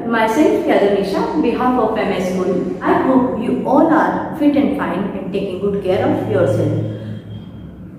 myself Yadanisha, on behalf of MS School. I hope you all are fit and fine and taking good care of yourself.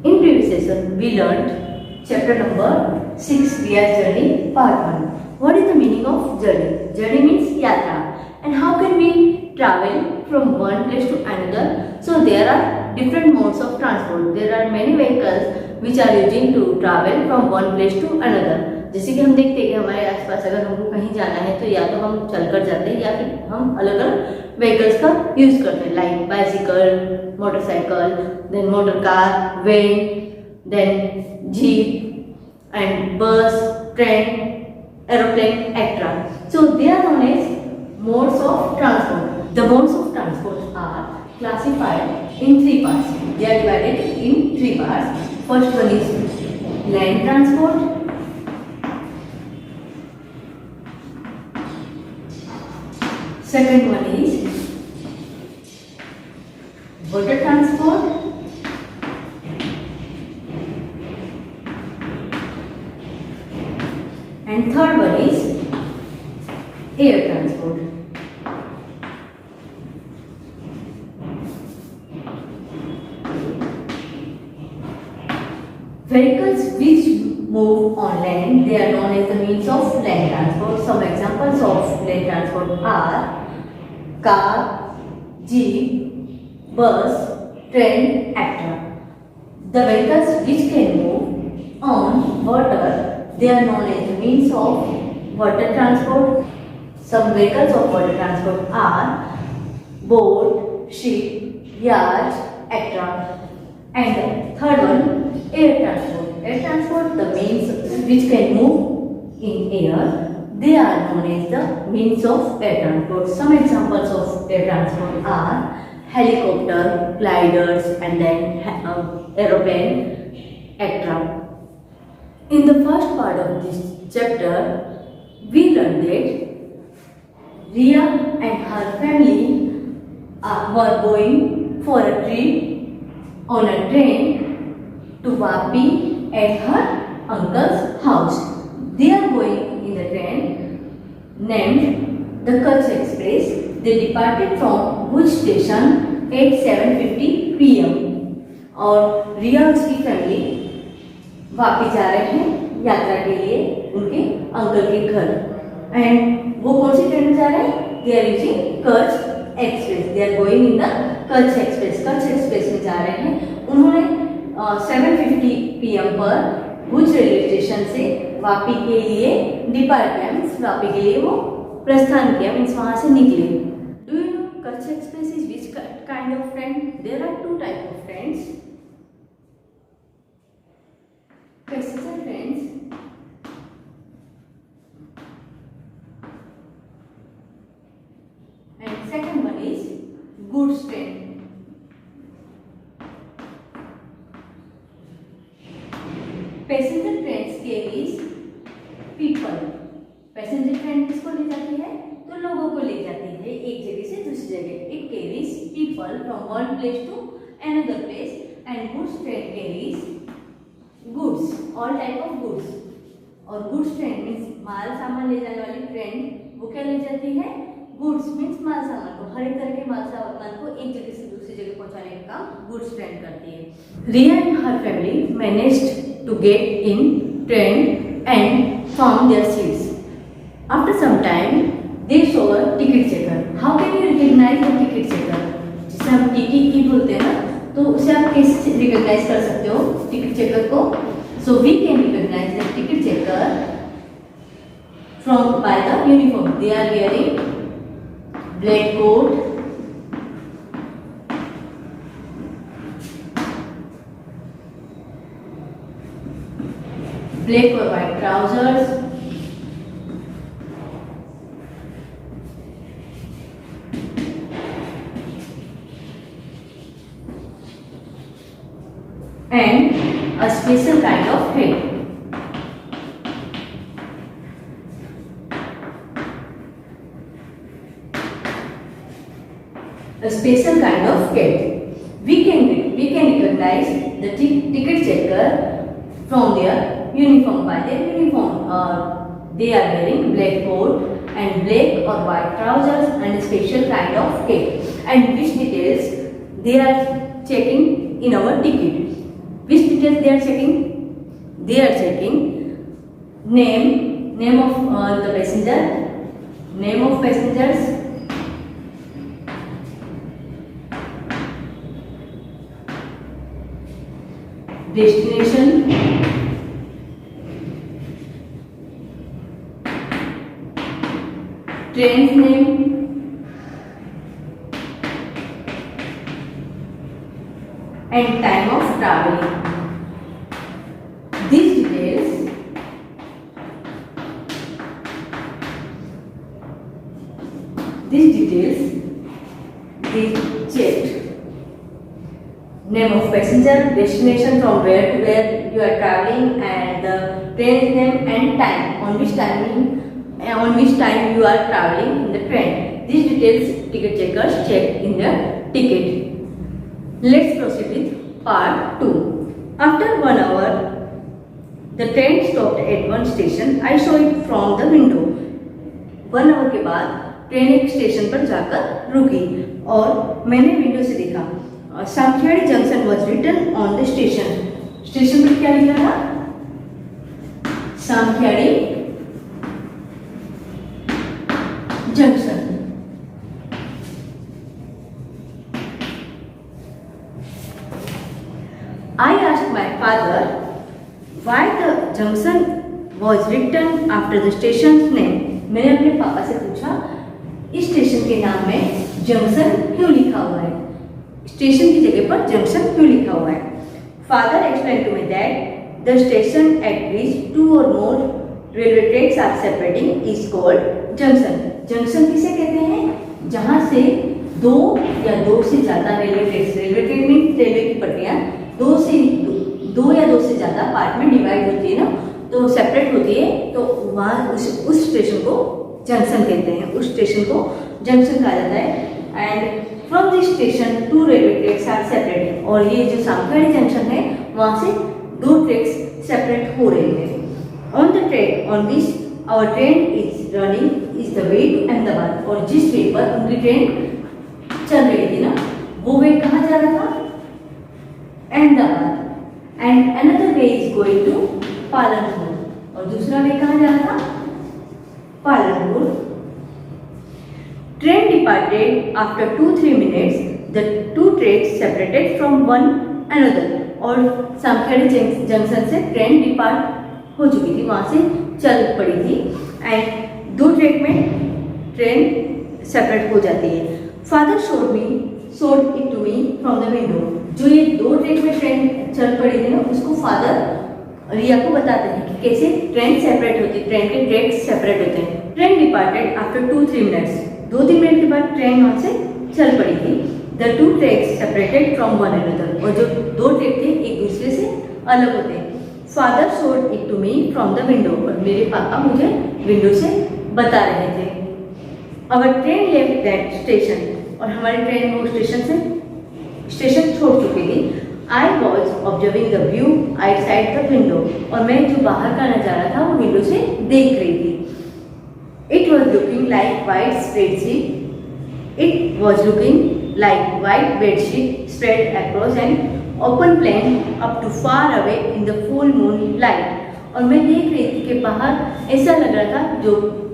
In previous session, we learned chapter number 6, Riya's Journey, part 1. What is the meaning of journey? Journey means yatra. And how can we travel from one place to another? So there are different modes of transport. There are many vehicles which are using to travel from one place to another. जैसे कि हम देखते हैं कि हमारे आसपास अगर हमको कहीं जाना है तो या तो हम चलकर जाते हैं या फिर हम अलग अलग व्हीकल्स का यूज करते हैं, like bicycle, motorcycle, then motor car, van, then jeep and bus, train, aeroplane, etc. So they are known as modes of transport. The modes of transport are classified in 3 parts. They are divided in 3 parts. First one is land transport. Second one is water transport. And third one is air transport. Vehicles which move on land, they are known as the means of land transport. Some examples of land transport are car, jeep, bus, train, etc. The vehicles which can move on water, they are known as the means of water transport. Some vehicles of water transport are boat, ship, yacht, etc. And third one, air transport. Air transport, the means which can move in air, they are known as the means of air transport. Some examples of air transport are helicopter, gliders, and then aeroplane, etc. In the first part of this chapter, we learned that Riya and her family were going for a trip on a train to Vapi at her uncle's house. They are going in the train named the Kutch Express. They departed from Bhuj station at 7:50 p.m. और रिया और उसकी family Vapi जा रहे हैं यात्रा के लिए उनके अंकल के घर। एंड वो कौन सी ट्रेन में जा रहे हैं? They are using Kutch express. They are going in the Kutch express. Kutch express में जा रहे हैं। उन्होंने 7:50 p.m. पर भुज रेलवे स्टेशन से वापी के लिए डिपार्ट किया, मीन्स वापी के लिए वो प्रस्थान किया, मीन्स वहां से निकले। Do you know Kutch express is which kind of train? There are 2 type of trains, passenger trains and second one is goods train. Passenger trains carries people. Passenger train किसको ले जाती है? तो लोगों को ले जाती है एक जगह से दूसरी जगह। It carries people from one place to another place and goods train carries goods, all type of goods. और गुड्स ट्रेन मीन्स माल सामान ले जाने वाली ट्रेन वो क्या ले जाती है? गुड्स मीन्स माल सामान को, हर एक तरह के माल सामान को एक जगह से दूसरी जगह पहुंचाने का काम गुड्स ट्रेन करती है। Riya and her family managed to get in train and found their seats. After some time they saw a ticket checker. How can you recognise the ticket checker? जिसे हम टिकी बोलते हैं ना, तो उसे आप कैसे रिकॉग्नाइज कर सकते हो टिकट चेकर को? So we can recognise the ticket checker from by the uniform. They are wearing black coat, black और white trousers, and a special kind of hat. A special kind of hat. We can recognize the ticket checker from their uniform by their uniform. They are wearing black coat and black or white trousers and a special kind of cap. And which details they are checking in our ticket? Which details they are checking? They are checking name of the passenger, name of passengers, destination, train's name, and time of traveling. These details they checked. Name of passenger, destination from where to where you are traveling, and the train's name and time, on which time you are traveling in the train. These details ticket checkers checked in the ticket. Let's proceed with part 2. After 1 hour, the train stopped at one station. I saw it from the window. 1 hour के बाद train एक station पर जाकर रुकी और मैंने window से देखा. Samakhiali junction was written on the station. Station पर क्या लिखा था? Samakhiali junction. I asked my father why the junction was written after the station's name. मैंने अपने पापा से पूछा इस स्टेशन के नाम में जंक्शन क्यों लिखा हुआ है, स्टेशन की जगह पर जंक्शन क्यों लिखा हुआ है. Father explained to me that the station at which 2 or more railway tracks are separating is called junction. Junction किसे कहते हैं? जहां से दो या दो से ज्यादा रेलवे ट्रैक मीन रेलवे की पटरियां दो या दो से ज्यादा पार्ट में डिवाइड होती है ना, तो सेपरेट होती है, तो वहाँ उस स्टेशन को जंक्शन कहते हैं. उस स्टेशन को जंक्शन कहा जाता है. And from this station 2 railway tracks are separated. और ये जो सामखियाड़ी जंक्शन है वहाँ से 2 ट्रैक्स सेपरेट हो रहे हैं. On the track on which our train is running is the way to Ahmedabad. और जिस वे पर उनकी ट्रेन चल रही थी ना, वो वे कहाँ जा रहा था? Ahmedabad. And another way is going to Palanpur. और दूसरा वे कहाँ जा रहा था? Palanpur. Train departed after 2-3 minutes. The 2 tracks separated from one another. और सामखियाड़ी जंक्शन से ट्रेन डिपार्ट हो चुकी थी, वहां से चल पड़ी थी, एंड 2 ट्रैक में ट्रेन सेपरेट हो जाती है. Father showed it to me from the window. जो ये 2 ट्रैक में ट्रेन चल पड़ी थी ना, उसको फादर रिया को बताते हैं कि कैसे ट्रेन सेपरेट होती है, ट्रेन के ट्रैक्स सेपरेट होते हैं. Train departed after 2-3 minutes. 2-3 minute के बाद ट्रेन वहां से चल पड़ी थी. The 2 tracks separated from one another. और जो 2 ट्रैक थे एक दूसरे से अलग होते हैं. Father showed it to me from the window. और मेरे पापा मुझे विंडो से बता रहे थे. अवर ट्रेन लेफ्ट दैट स्टेशन. और हमारी ट्रेन वो स्टेशन छोड़ चुकी थी. I was observing the view outside the window. और मैं जो बाहर का नजारा था वो विंडो से देख रही थी. It was looking like white bedsheet. It was looking like white bedsheet spread across an open plain up to far away in the full moon light. और मैं देख रही थी कि बाहर ऐसा लग रहा था, जो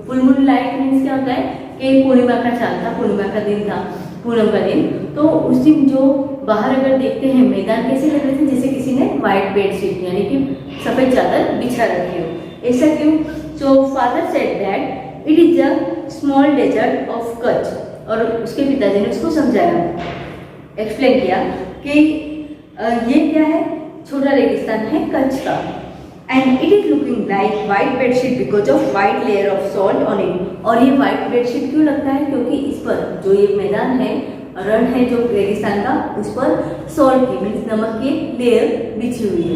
फुल मून लाइट मीन्स क्या होता है कि पूर्णिमा का चांद था, पूर्णिमा का दिन था, पूनम का दिन. तो उस दिन जो बाहर अगर देखते हैं मैदान कैसे लग रहे थे, जैसे किसी ने व्हाइट बेडशीट यानी कि सफेद चादर बिछा रखी हो. ऐसा क्यों? So father said that it is a small desert of Kutch. और उसके पिताजी ने उसको समझाया, एक्सप्लेन किया कि ये क्या है, छोटा रेगिस्तान है कच्छ का. And it is looking like white bedsheet because of white layer of salt on it. और ये वाइट बेडशीट क्यों लगता है? क्योंकि इस पर जो ये मैदान है, रण है जो रेगिस्तान का, उस पर सॉल्ट की मीन्स नमक की लेयर बिछी हुई है.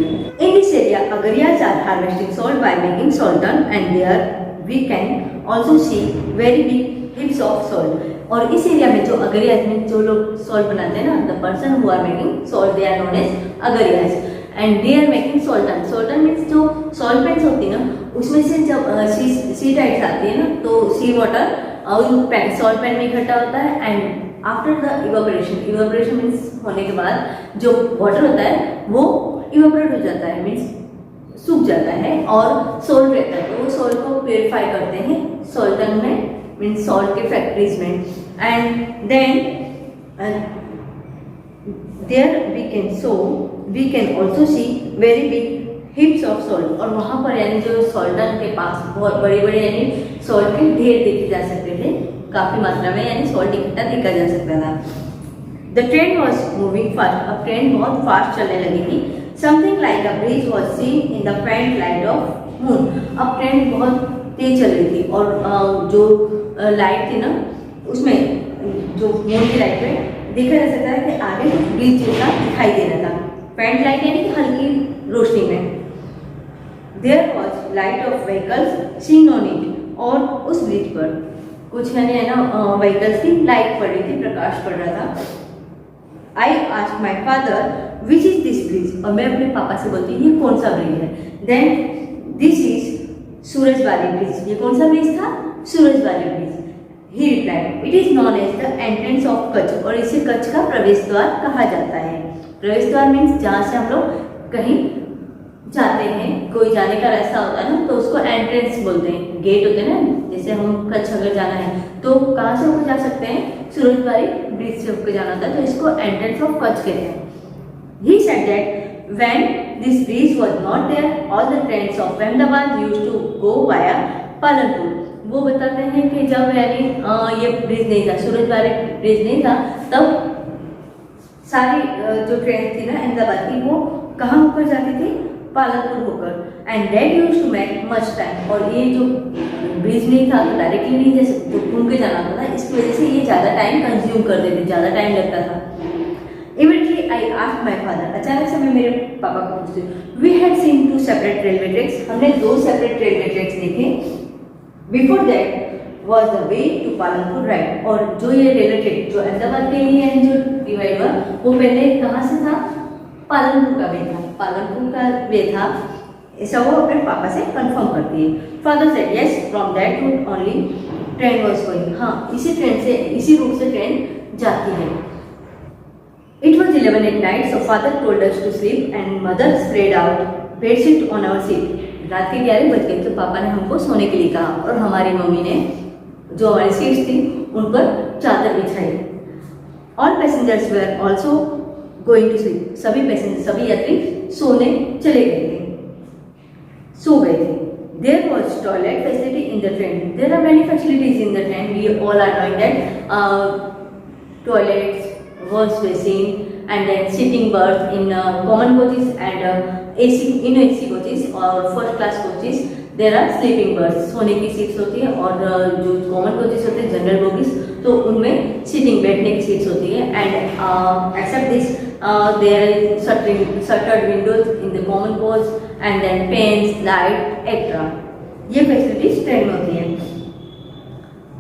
In this area Agariyas are harvesting salt by making saltan and there we can also see very big heaps of salt. और इस एरिया में जो अगरियाज में जो लोग सॉल्ट बनाते हैं ना, the person who are making salt they are known as Agariyas. And they are making saltan. Saltan means जो सॉल्ट पेन्स होती है ना, उसमें से जब सी टाइट्स आती है ना, तो सी वाटर सॉल्ट पैन में इकट्ठा होता है and after the evaporation means होने के बाद जो वाटर होता है वो इवेपोरेट हो जाता है, मीन्स सूख जाता है, और सोल्ट रहता है, तो वो सोल्ट को प्योरीफाई करते हैं सोल्टन में, मीन्स सॉल्ट के फैक्ट्रीज में, and then there we can also see very big heaps of salt, और वहाँ पर यानी जो सॉल्टन के पास बहुत बड़े बड़े यानी सॉल्ट के ढेर देखे जा सकते थे, काफी मात्रा में यानी सॉल्ट इकट्ठा देखा जा सकता था। The train was moving fast, अब ट्रेन बहुत फास्ट चलने लगी थी। Something like a bridge was seen in the front light of moon, अब ट्रेन बहुत तेज चल रही थी और जो लाइट थी ना उसमें जो मून की लाइट में देखा जा सकता है कि आगे ब्रिज जैसा दिखाई दे रहा था, फ्रंट लाइट यानी कि हल्की रोशनी में। There was light of vehicles seen on it, और उस ब्रिज पर कुछ यानी है ना व्हीकल्स की लाइट पड़ रही थी, प्रकाश पड़ रहा था। I asked my father which is this bridge, और मैं अपने पापा से बोलती हूँ ये कौन सा ब्रिज है। Then this is Surajbari bridge, ये कौन सा ब्रिज था, Surajbari bridge. He replied it is known as the entrance of Kutch, और इसे कच्छ का प्रवेश द्वार कहा जाता है। प्रवेश द्वार मीन्स जहाँ से हम लोग कहीं जाते हैं, कोई जाने का रास्ता होता है ना, तो उसको एंट्रेंस बोलते हैं, गेट होते हैं ना, जैसे हम कच्छ अगर जाना है तो कहाँ से होकर जा सकते हैं, सूरजबारी ब्रिज से होकर जाना होता है, तो इसको एंट्रेंस ऑफ कच्छ कहते हैं। He said that when this bridge was not there, all the trains of Ahmedabad used to go via Palanpur. वो बताते हैं कि जब यानी ये ब्रिज नहीं था, सूरजबारी ब्रिज नहीं था, तब सारी जो ट्रेन थी ना अहमदाबाद की वो कहाँ होकर जाती थी, पालनपुर होकर, and that used to make much time, और ये जो ब्रिज नहीं था तो डायरेक्टली नहीं जैसे तो घूम के जाना होता था, इसकी वजह से ये ज़्यादा टाइम कंज्यूम कर देते, ज़्यादा टाइम लगता था। Immediately I asked my father, अचानक से मैं मेरे पापा को पूछती हूँ, we had seen two separate railway tracks, हमने दो सेपरेट रेलवे ट्रैक्स देखे। Before that was the way to Palanpur ride, और जो ये रेलवे ट्रैक जो अहमदाबाद के लिए है जो डिवाइड हुआ, वो पहले कहाँ से था, पालनपुर का वे था, पालनपुर का वे था, ऐसा वो अपने पापा से कंफर्म करती है। Father said yes, from that route only train was going, हाँ इसी ट्रेन से, इसी रूट से ट्रेन जाती है। It was 11 at night, so father told us to sleep and mother spread out bedsheet on our seat. रात के 11 बज गए तो पापा ने हमको सोने के लिए कहा, और हमारी मम्मी ने जो हमारी सीट्स थी उन पर चादर बिछाई। All passengers were also going to sleep. सभी यात्री सोने चले गए थे, सो गए थे। There was toilet facility in the train. There are many facilities in the train. We all are knowing that toilets, wash basin, and then sitting berth in common coaches and AC coaches और first class coaches. There are sleeping berths, सोने की seats होती है, और जो common coaches होते हैं general bogies, तो उनमें सीटिंग बैठने की सीट्स होती है। And except this there is shuttered windows in the common coach and then fans, light extra, ये फैसिलिटीज ट्रेन में होती है।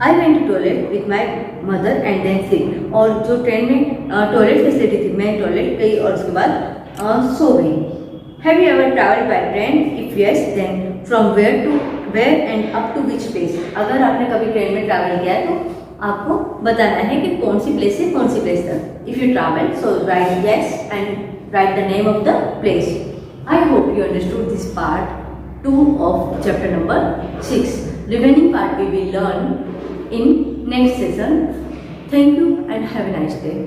I went to toilet with my mother and then sleep, और जो ट्रेन में टॉयलेट फैसिलिटी थी, मैं toilet गई और उसके बाद सो गई। Have you ever travelled by train, if yes then from where and up to which place, अगर आपने कभी ट्रेन में ट्रैवल किया है तो आपको बताना है कि कौन सी प्लेस से कौन सी प्लेस तक। If you travel so right yes and right the name of the place. I hope you understood this part 2 of chapter number 6. Remaining part we will learn in next session. Thank you and have a nice day.